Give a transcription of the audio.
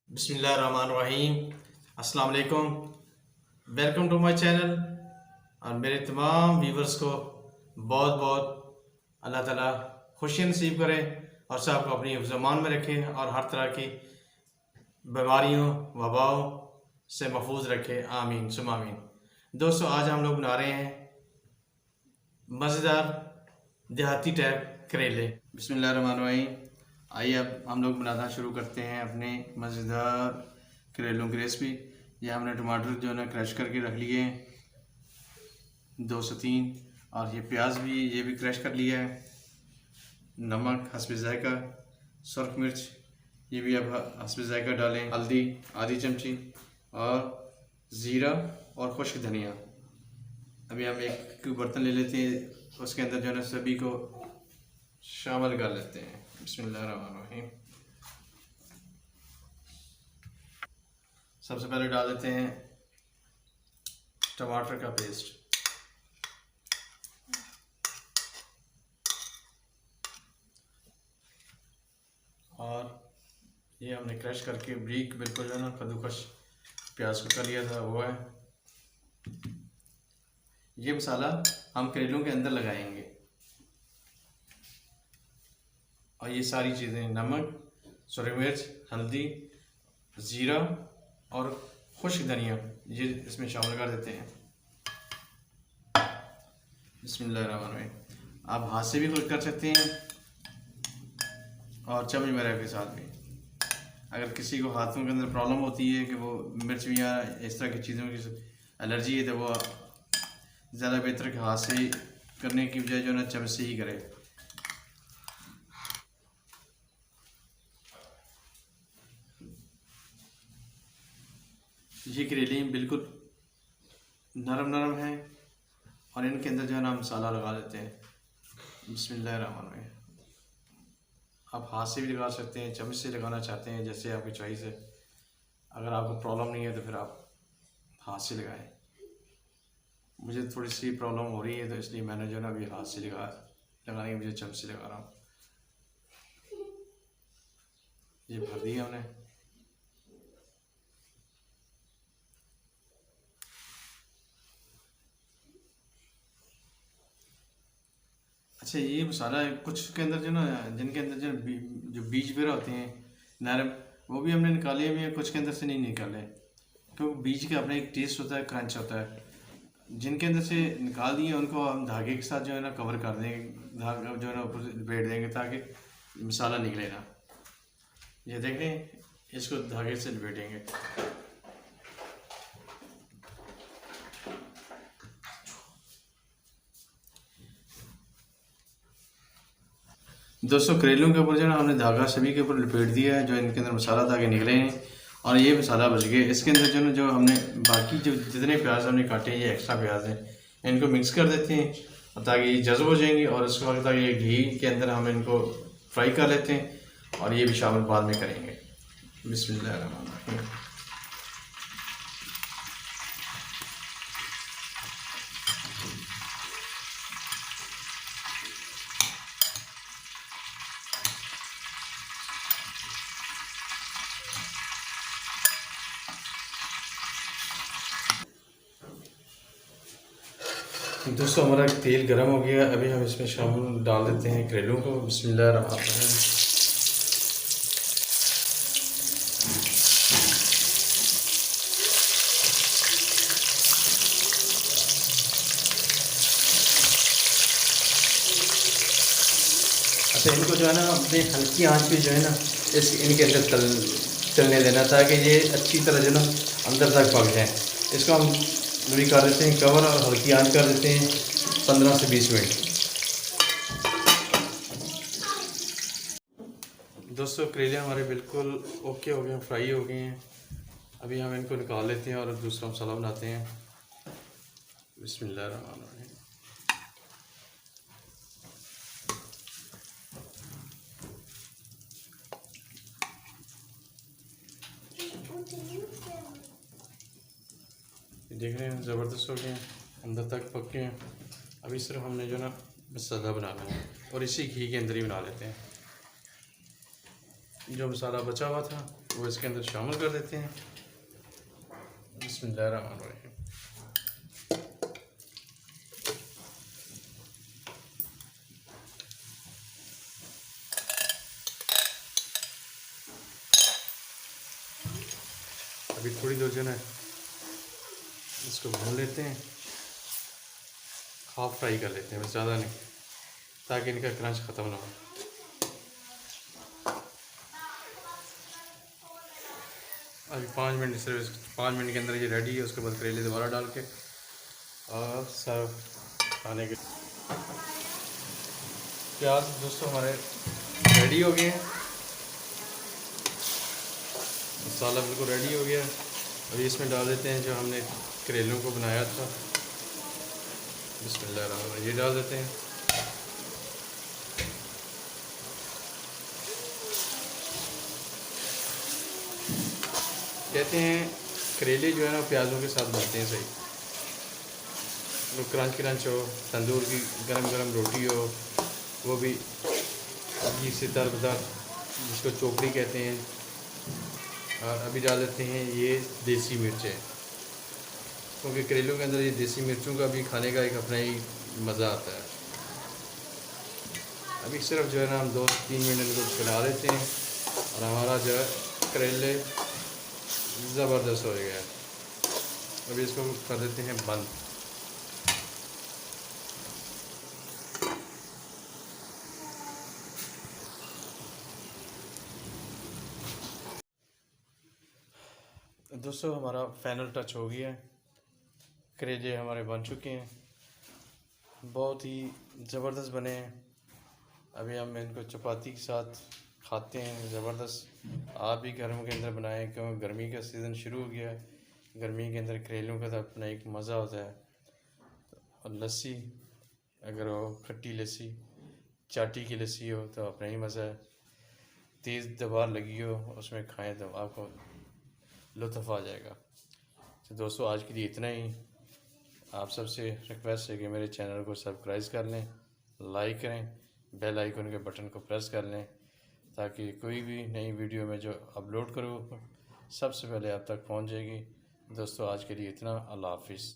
बिस्मिल्लाहिर्रहमानिर्रहीम। अस्सलाम वालेकुम। Welcome to my channel. और मेरे तमाम व्यूवर्स को बहुत बहुत अल्लाह ताला खुशियाँ नसीब करे और सबको अपनी हिफ्ज़-ए-मान में रखे और हर तरह की बीमारियों वबाओं से महफूज रखे। आमीन सुम आमीन। दोस्तों, आज हम लोग बना रहे हैं मज़ेदार देहाती टाइप करेले। बिस्मिल्लाहिर्रहमानिर्रहीम। आइए अब हम लोग बनाना शुरू करते हैं अपने मज़ेदार करेलों की रेसिपी। ये हमने टमाटर जो है ना क्रश करके रख लिए हैं 2 से 3, और ये प्याज भी ये भी क्रश कर लिया है। नमक हस्बे ज़ायका, सुरख मिर्च ये भी अब हस्बे ज़ायका डालें। हल्दी आधी चमची और ज़ीरा और खुश्क धनिया। अभी हम एक बर्तन ले लेते हैं, उसके अंदर जो है ना सभी को शामिल कर लेते हैं। बिस्मिल्लाहिर्रहमानिर्रहीम। सबसे पहले डाल देते हैं टमाटर का पेस्ट। और ये हमने क्रश करके ब्रीक बिल्कुल जो है ना कद्दूकश प्याज को कर लिया था वो है। ये मसाला हम करेलों के अंदर लगाएंगे। और ये सारी चीज़ें नमक, सुरख मिर्च, हल्दी, ज़ीरा और खुश्क धनिया ये इसमें शामिल कर देते हैं। बिस्मिल्लाहिर्रहमानिर्रहीम। आप हाथ से भी कुक कर सकते हैं और चम्मच वगैरह के साथ भी। अगर किसी को हाथों के अंदर प्रॉब्लम होती है कि वो मिर्च भी या इस तरह की चीज़ों की एलर्जी है, तो वो ज़्यादा बेहतर कि हाथ से करने की बजाय जो है ना चम्मच से ही करे। ये करेले बिल्कुल नरम नरम हैं और इनके अंदर जो है ना मसाला लगा देते हैं। बिस्मिल्लाहिर्रहमानिर्रहीम। आप हाथ से भी लगा सकते हैं, चम्मच से लगाना चाहते हैं, जैसे आपकी चॉइस है। अगर आपको प्रॉब्लम नहीं है तो फिर आप हाथ से लगाएं। मुझे थोड़ी सी प्रॉब्लम हो रही है तो इसलिए मैंने जो है ना अभी हाथ से लगाने की मुझे चम्मच से लगा रहा हूँ। ये भर दिया हमने। अच्छा, ये मसाला कुछ के अंदर जो ना जिनके अंदर जो बीज वगैरह होते हैं नरम, वो भी हमने निकाले हुए हैं, कुछ के अंदर से नहीं निकाले, क्योंकि बीज का अपना एक टेस्ट होता है, क्रंच होता है। जिनके अंदर से निकाल दिए उनको हम धागे के साथ जो है ना कवर कर देंगे, धागा जो है ना ऊपर लपेट देंगे ताकि मसाला निकले ना। ये देखें, इसको धागे से लपेटेंगे। दोस्तों, करेलों के ऊपर जो है ना हमने धागा सभी के ऊपर लपेट दिया है, जो इनके अंदर मसाला ताकि निकले हैं। और ये मसाला बच गया। इसके अंदर जो ना जो हमने बाकी जो जितने प्याज हमने काटे हैं ये एक्स्ट्रा प्याज हैं, इनको मिक्स कर देते हैं ताकि ये जज़ब हो जाएंगे। और उसके बाद ताकि ये घी के अंदर हम इनको फ्राई कर लेते हैं और ये भी शामिल बाद में करेंगे। बिस्मिल्लाहिर्रहमानिर्रहीम। दोस्तों, हमारा तेल गर्म हो गया। अभी हम इसमें शामिल डाल देते हैं करेलों को। बिस्मिल्लाहिर्रहमानिर्रहीम। अच्छा, इनको जो है ना अपने हल्की आंच पे जो है ना इनके अंदर चलने देना ताकि ये अच्छी तरह जो ना अंदर तक पक जाए। इसको हम भी कर देते हैं कवर और हल्की आंच कर देते हैं 15 से 20 मिनट। दोस्तों, करेले हमारे बिल्कुल ओके हो गए हैं, फ्राई हो गए हैं। अभी हम इनको निकाल लेते हैं और दूसरा मसाला बनाते हैं। बिस्मिल्लाहिर्रहमानिर्रहीम। देख रहे हैं ज़बरदस्त हो गए हैं, अंदर तक पक गए हैं। अभी सिर्फ हमने जो ना मसाला बनाना है और इसी घी के अंदर ही बना लेते हैं। जो मसाला बचा हुआ था वो इसके अंदर शामिल कर देते हैं। बिस्मिल्लाहिर्रहमानिर्रहीम। अभी थोड़ी देर जो है इसको भून लेते हैं, हाफ फ्राई कर लेते हैं, बस ज़्यादा नहीं, ताकि इनका क्रंच ख़त्म ना हो। अभी 5 मिनट के अंदर ये रेडी है। उसके बाद करेले दोबारा डाल के और सर्व खाने के। प्याज दोस्तों हमारे रेडी हो गए हैं, मसाला बिल्कुल रेडी हो गया। अभी इसमें डाल देते हैं जो हमने करेलों को बनाया था। बिस्मिल्लाह, ये डाल देते हैं। कहते हैं करेले जो है ना प्याज़ों के साथ बनते हैं सही, तो क्रंच क्रंच हो, तंदूर की गरम गरम रोटी हो, वो भी घी से दरबदर, जिसको चोपड़ी कहते हैं। और अभी डाल देते हैं ये देसी मिर्चें, क्योंकि करेलों के अंदर ये देसी मिर्चों का भी खाने का एक अपना ही मज़ा आता है। अभी सिर्फ जो है ना हम 2-3 मिनट इनको चला देते हैं और हमारा जो है करेले ज़बरदस्त हो गया है। अभी इसको कर देते हैं बंद। दोस्तों हमारा फाइनल टच हो गया है, करेले हमारे बन चुके हैं, बहुत ही ज़बरदस्त बने हैं। अभी हम इनको चपाती के साथ खाते हैं, ज़बरदस्त। आप भी घरों के अंदर बनाएं, क्योंकि गर्मी का सीज़न शुरू हो गया है। गर्मी के अंदर करेलों का तो अपना एक मज़ा होता है। और लस्सी अगर हो, खट्टी लस्सी, चाटी की लस्सी हो तो अपना ही मज़ा है। तेज़ दबार लगी हो उसमें खाएं तो आपको लुत्फ़ आ जाएगा। तो दोस्तों आज के लिए इतना ही। आप सबसे रिक्वेस्ट है कि मेरे चैनल को सब्सक्राइब कर लें, लाइक करें, बेल आइकन के बटन को प्रेस कर लें, ताकि कोई भी नई वीडियो में जो अपलोड करूँ सबसे पहले आप तक पहुंच जाएगी। दोस्तों आज के लिए इतना। अल्लाह हाफिज़।